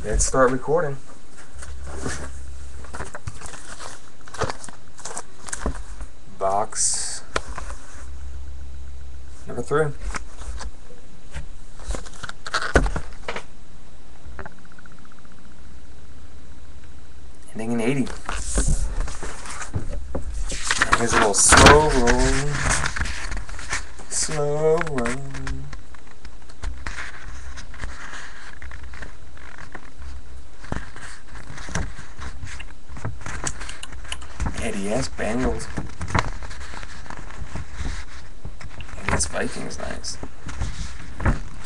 Let's start recording. Box number 3. Ending in 80. And here's a little slow roll. Slow roll. Eddie S. Bengals. Eddie S. Vikings, nice.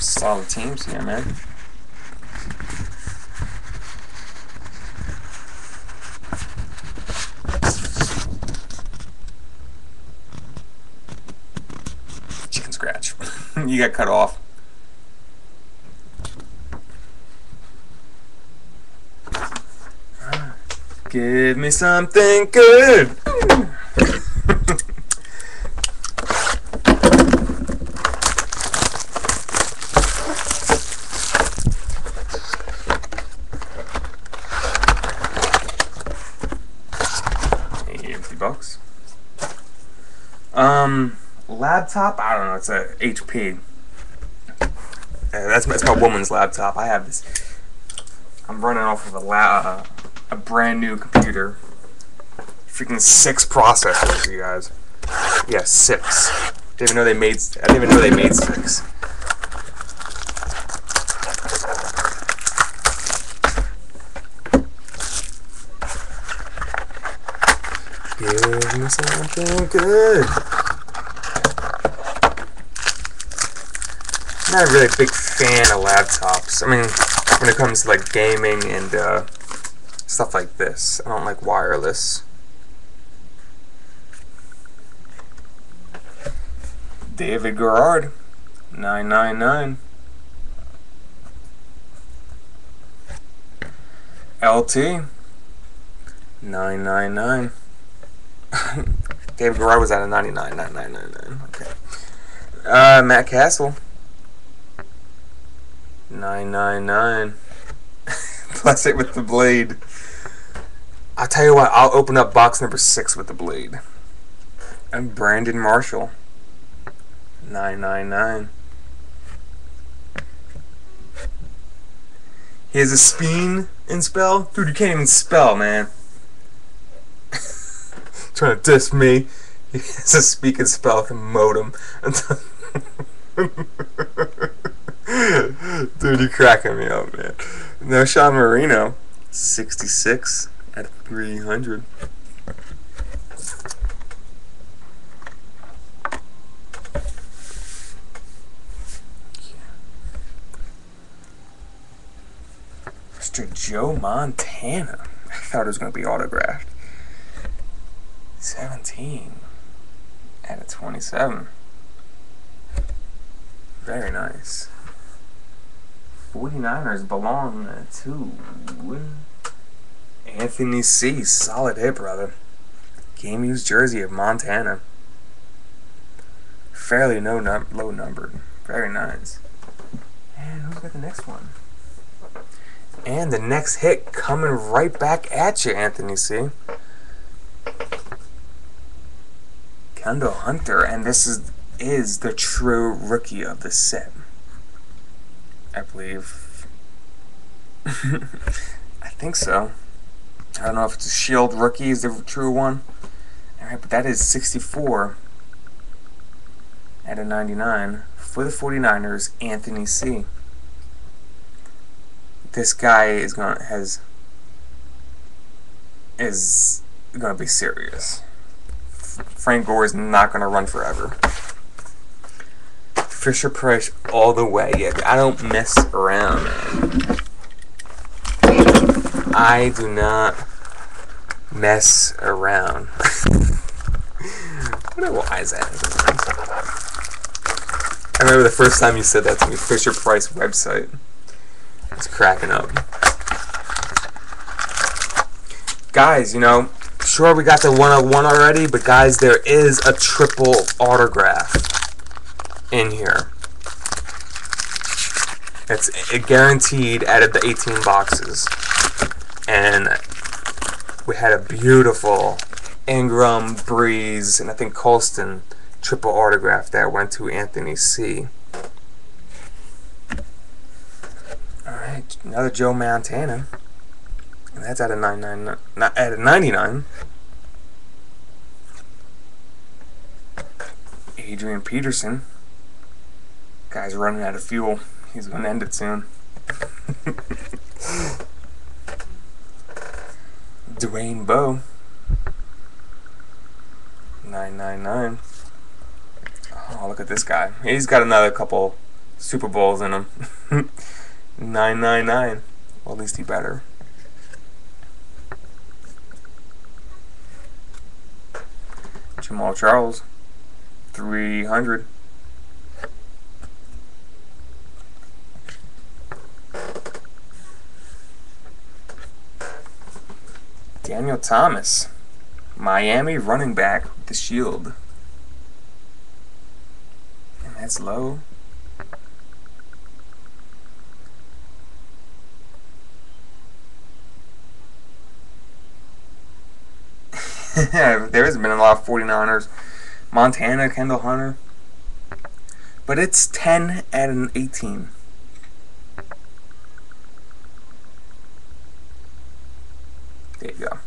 Solid teams here, man. Chicken scratch. You got cut off. Give me something good. $50. Laptop. I don't know. It's a HP. That's my woman's laptop. I have this. I'm running off of a brand new computer. Freaking 6 processors, you guys. Yeah, 6. I didn't even know they made 6. Give me something good. I'm not really a big fan of laptops. I mean, when it comes to like gaming and stuff like this, I don't like wireless. David Garrard, 999. LT, 999. David Garrard was at a 99, 9999. Okay. Matt Castle, 999. Bless it with the blade. I'll tell you what, I'll open up box number 6 with the blade. And Brandon Marshall, 999. He has a speen and spell? Dude, you can't even spell, man. Trying to diss me. He has a speak and spell with a modem. Dude, you're cracking me up, man. No, Sean Marino, 66 at 300. Mr. Joe Montana. I thought it was going to be autographed. 17 out of 27. Very nice. 49ers belong to Anthony C. Solid hit, brother. Game used jersey of Montana. Fairly low numbered. Very nice. And who's got the next one? And the next hit coming right back at you, Anthony C. Kendall Hunter, and this is the true rookie of the set, I believe. I think so. I don't know if it's a Shield rookie is the true one. Alright, but that is 64 out of 99 for the 49ers, Anthony C. This guy is gonna be serious. Frank Gore is not gonna run forever. Fisher Price all the way. Yeah, I don't mess around, man. I do not mess around. Why is that? I remember the first time you said that to me, Fisher Price website. It's cracking up. Guys, you know, sure we got the 101 already, but guys, there is a triple autograph in here. It's guaranteed out of the 18 boxes. And we had a beautiful Ingram, Breeze, and I think Colston triple autograph that went to Anthony C. Alright, another Joe Montana. And that's out of 99, not out of 99. Adrian Peterson. Guy's running out of fuel. He's going to end it soon. Dwayne Bowe. 999. Oh, look at this guy. He's got another couple Super Bowls in him. 999. Well, at least he better. Jamal Charles. 300. Daniel Thomas, Miami running back with the shield. And that's low. There has been a lot of 49ers. Montana, Kendall Hunter. But it's 10 out of 18. There you go.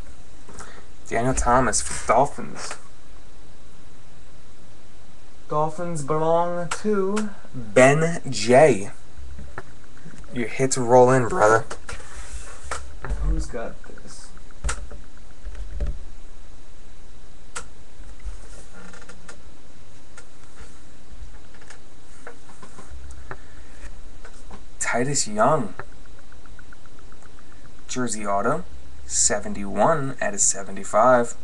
Daniel Thomas for Dolphins. Dolphins belong to Ben J. Your hits roll in, brother. Who's got this? Titus Young. Jersey Auto. 71 out of 75.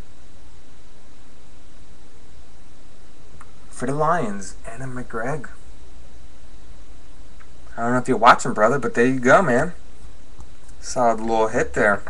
For the Lions, Anna McGregor. I don't know if you're watching, brother, but there you go, man. Solid little hit there.